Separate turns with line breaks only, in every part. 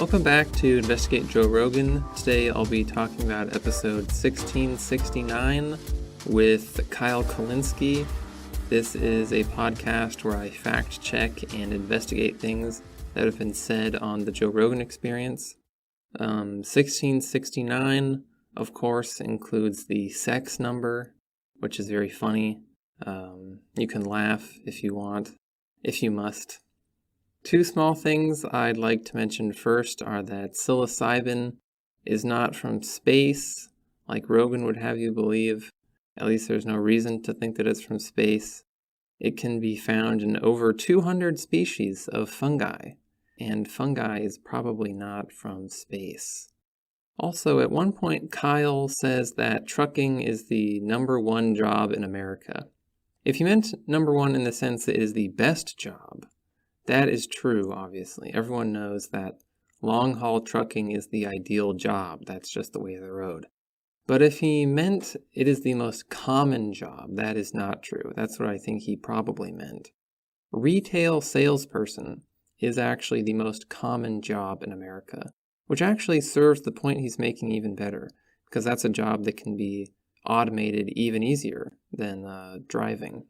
Welcome back to Investigate Joe Rogan. Today I'll be talking about episode 1669 with Kyle Kulinski. This is a podcast where I fact check and investigate things that have been said on the Joe Rogan Experience. 1669, of course, includes the sex number, which is very funny. You can laugh if you want, if you must. Two small things I'd like to mention first are that psilocybin is not from space, like Rogan would have you believe. At least there's no reason to think that it's from space. It can be found in over 200 species of fungi, and fungi is probably not from space. Also, at one point, Kyle says that trucking is the #1 job in America. If he meant #1 in the sense that it is the best job, that is true, obviously. Everyone knows that long-haul trucking is the ideal job. That's just the way of the road. But if he meant it is the most common job, that is not true. That's what I think he probably meant. Retail salesperson is actually the most common job in America, which actually serves the point he's making even better, because that's a job that can be automated even easier than driving.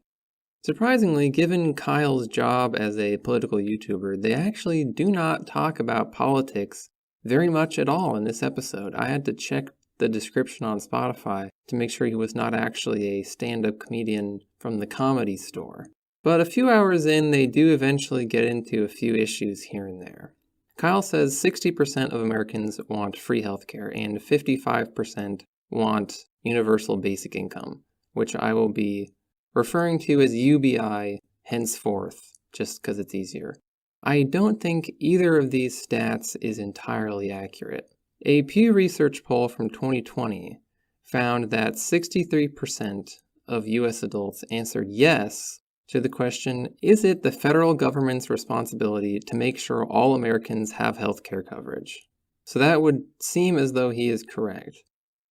Surprisingly, given Kyle's job as a political YouTuber, they actually do not talk about politics very much at all in this episode. I had to check the description on Spotify to make sure he was not actually a stand-up comedian from the Comedy Store. But a few hours in, they do eventually get into a few issues here and there. Kyle says 60% of Americans want free healthcare and 55% want universal basic income, which I will be referring to as UBI henceforth, just because it's easier. I don't think either of these stats is entirely accurate. A Pew Research poll from 2020 found that 63% of US adults answered yes to the question, is it the federal government's responsibility to make sure all Americans have health care coverage? So that would seem as though he is correct.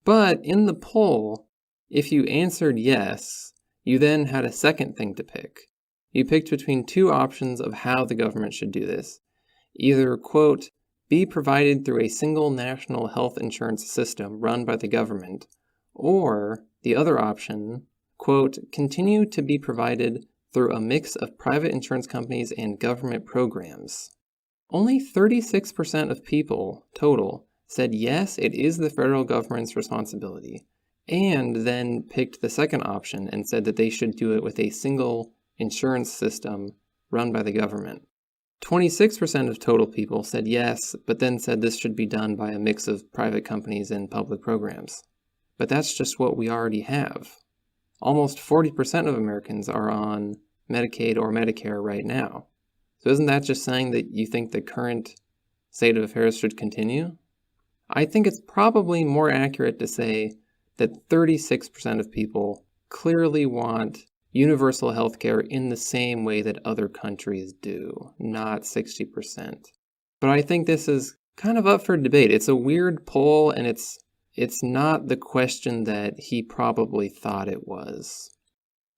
But in the poll, if you answered yes, you then had a second thing to pick. You picked between two options of how the government should do this. Either, quote, be provided through a single national health insurance system run by the government, or the other option, quote, continue to be provided through a mix of private insurance companies and government programs. Only 36% of people total said yes, it is the federal government's responsibility, and then picked the second option and said that they should do it with a single insurance system run by the government. 26% of total people said yes, but then said this should be done by a mix of private companies and public programs. But that's just what we already have. Almost 40% of Americans are on Medicaid or Medicare right now. So isn't that just saying that you think the current state of affairs should continue? I think it's probably more accurate to say that 36% of people clearly want universal healthcare in the same way that other countries do, not 60%. But I think this is kind of up for debate. It's a weird poll, and it's not the question that he probably thought it was.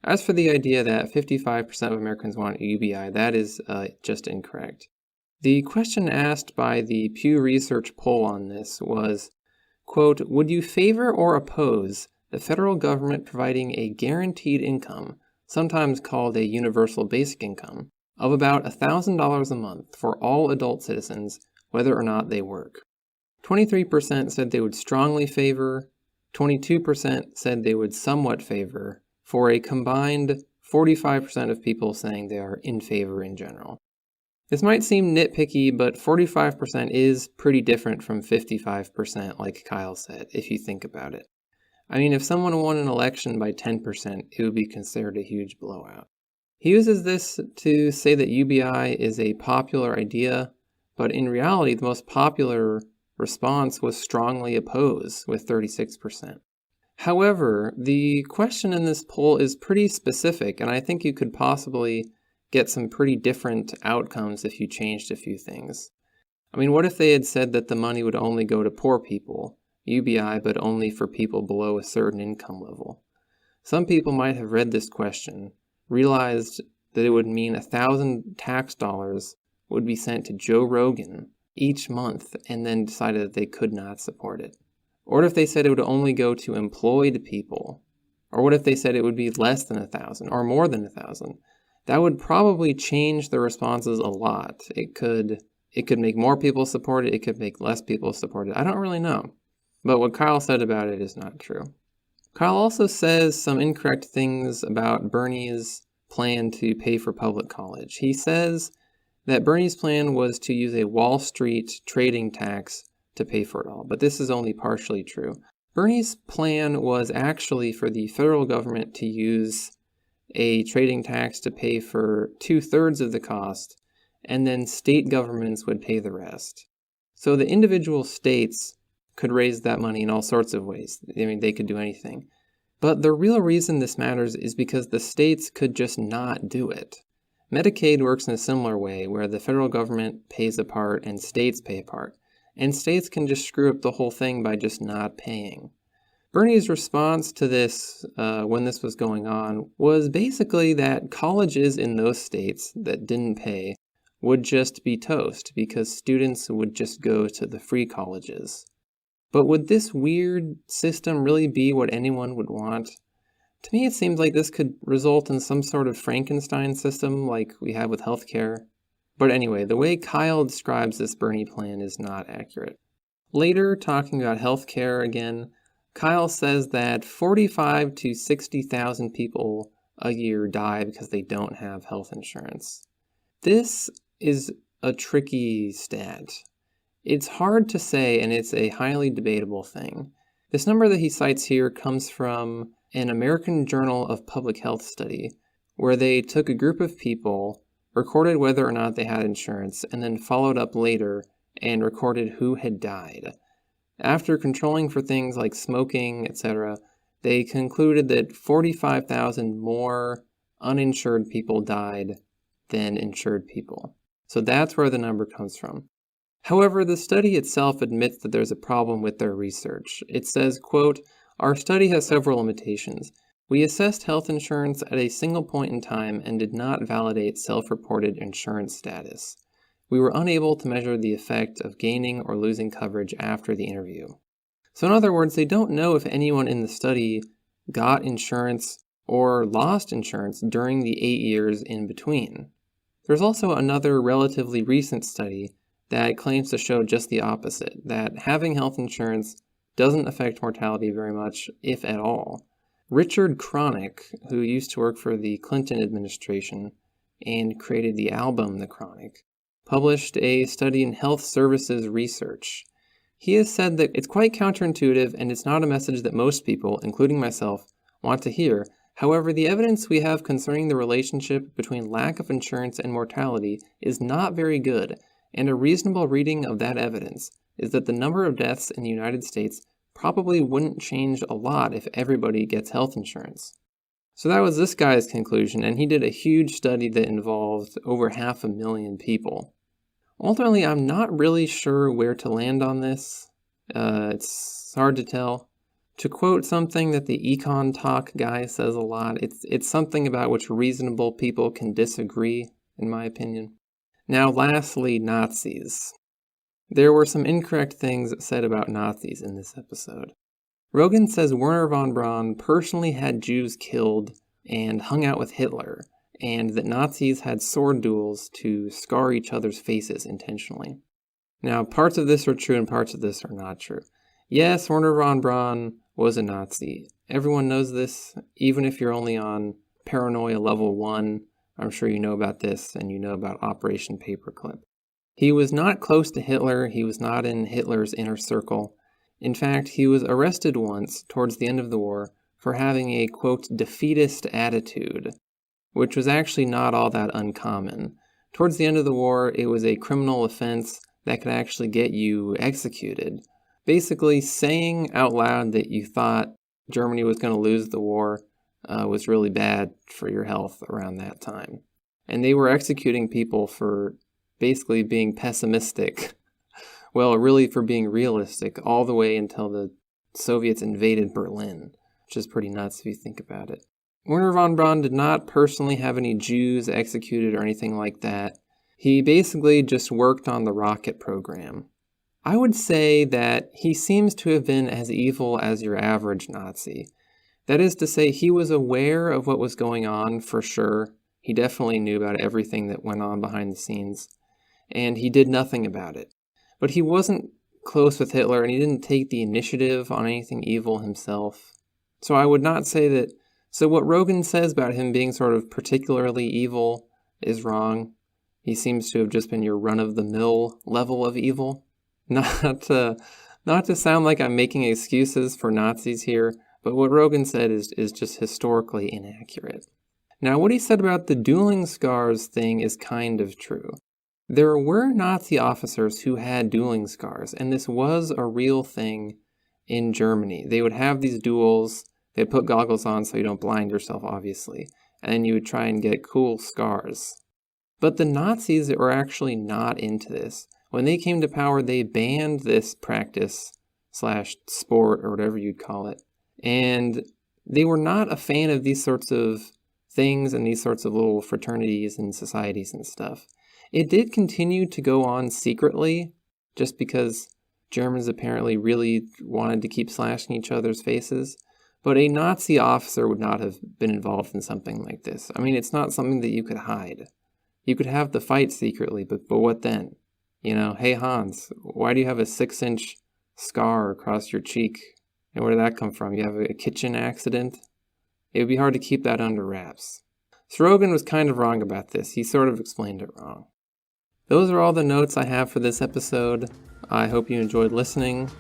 As for the idea that 55% of Americans want UBI, that is just incorrect. The question asked by the Pew Research poll on this was, quote, would you favor or oppose the federal government providing a guaranteed income, sometimes called a universal basic income, of about $1,000 a month for all adult citizens, whether or not they work? 23% said they would strongly favor, 22% said they would somewhat favor, for a combined 45% of people saying they are in favor in general. This might seem nitpicky, but 45% is pretty different from 55%, like Kyle said, if you think about it. I mean, if someone won an election by 10%, it would be considered a huge blowout. He uses this to say that UBI is a popular idea, but in reality, the most popular response was strongly opposed, with 36%. However, the question in this poll is pretty specific, and I think you could possibly get some pretty different outcomes if you changed a few things. I mean, what if they had said that the money would only go to poor people, UBI, but only for people below a certain income level? Some people might have read this question, realized that it would mean 1,000 tax dollars would be sent to Joe Rogan each month and then decided that they could not support it? Or what if they said it would only go to employed people? Or what if they said it would be less than 1,000 or more than 1,000? That would probably change the responses a lot. It could make more people support it. It could make less people support it. I don't really know. But what Kyle said about it is not true. Kyle also says some incorrect things about Bernie's plan to pay for public college. He says that Bernie's plan was to use a Wall Street trading tax to pay for it all, but this is only partially true. Bernie's plan was actually for the federal government to use a trading tax to pay for 2/3 of the cost, and then state governments would pay the rest. So the individual states could raise that money in all sorts of ways. I mean, they could do anything. But the real reason this matters is because the states could just not do it. Medicaid works in a similar way, where the federal government pays a part and states pay a part. And states can just screw up the whole thing by just not paying. Bernie's response to this, when this was going on, was basically that colleges in those states that didn't pay would just be toast, because students would just go to the free colleges. But would this weird system really be what anyone would want? To me, it seems like this could result in some sort of Frankenstein system like we have with healthcare. But anyway, the way Kyle describes this Bernie plan is not accurate. Later, talking about healthcare again, Kyle says that 45 to 60,000 people a year die because they don't have health insurance. This is a tricky stat. It's hard to say, and it's a highly debatable thing. This number that he cites here comes from an American Journal of Public Health study, where they took a group of people, recorded whether or not they had insurance, and then followed up later and recorded who had died. After controlling for things like smoking, etc., they concluded that 45,000 more uninsured people died than insured people. So that's where the number comes from. However, the study itself admits that there's a problem with their research. It says, quote, "Our study has several limitations. We assessed health insurance at a single point in time and did not validate self-reported insurance status. We were unable to measure the effect of gaining or losing coverage after the interview." So in other words, they don't know if anyone in the study got insurance or lost insurance during the 8 years in between. There's also another relatively recent study that claims to show just the opposite, that having health insurance doesn't affect mortality very much, if at all. Richard Chronic, who used to work for the Clinton administration and created the album The Chronic, published a study in Health Services Research. He has said that it's quite counterintuitive and it's not a message that most people, including myself, want to hear. However, the evidence we have concerning the relationship between lack of insurance and mortality is not very good, and a reasonable reading of that evidence is that the number of deaths in the United States probably wouldn't change a lot if everybody gets health insurance. So that was this guy's conclusion, and he did a huge study that involved over 500,000 people. Ultimately, I'm not really sure where to land on this. It's hard to tell. To quote something that the Econ Talk guy says a lot, it's something about which reasonable people can disagree, in my opinion. Now, lastly, Nazis. There were some incorrect things said about Nazis in this episode. Rogan says Wernher von Braun personally had Jews killed and hung out with Hitler, and that Nazis had sword duels to scar each other's faces intentionally. Now, parts of this are true and parts of this are not true. Yes, Wernher von Braun was a Nazi. Everyone knows this, even if you're only on paranoia level 1. I'm sure you know about this, and you know about Operation Paperclip. He was not close to Hitler. He was not in Hitler's inner circle. In fact, he was arrested once, towards the end of the war, for having a, quote, defeatist attitude, which was actually not all that uncommon. Towards the end of the war, it was a criminal offense that could actually get you executed. Basically, saying out loud that you thought Germany was going to lose the war was really bad for your health around that time. And they were executing people for basically being pessimistic. Well, really for being realistic, all the way until the Soviets invaded Berlin, which is pretty nuts if you think about it. Wernher von Braun did not personally have any Jews executed or anything like that. He basically just worked on the rocket program. I would say that he seems to have been as evil as your average Nazi. That is to say, he was aware of what was going on for sure. He definitely knew about everything that went on behind the scenes, and he did nothing about it. But he wasn't close with Hitler, and he didn't take the initiative on anything evil himself. So I would not say that... So what Rogan says about him being sort of particularly evil is wrong. He seems to have just been your run-of-the-mill level of evil. Not to sound like I'm making excuses for Nazis here, but what Rogan said is just historically inaccurate. Now, what he said about the dueling scars thing is kind of true. There were Nazi officers who had dueling scars, and this was a real thing in Germany. They would have these duels, they'd put goggles on so you don't blind yourself, obviously, and then you would try and get cool scars. But the Nazis were actually not into this. When they came to power, they banned this practice / sport or whatever you'd call it. And they were not a fan of these sorts of things and these sorts of little fraternities and societies and stuff. It did continue to go on secretly, just because Germans apparently really wanted to keep slashing each other's faces. But a Nazi officer would not have been involved in something like this. I mean, it's not something that you could hide. You could have the fight secretly, but what then? You know, hey Hans, why do you have a 6-inch scar across your cheek? And where did that come from? You have a kitchen accident? It would be hard to keep that under wraps. So Rogan was kind of wrong about this. He sort of explained it wrong. Those are all the notes I have for this episode. I hope you enjoyed listening.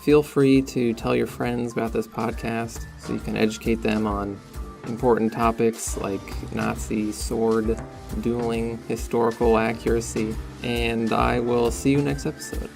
Feel free to tell your friends about this podcast so you can educate them on important topics like Nazi sword dueling, historical accuracy, and I will see you next episode.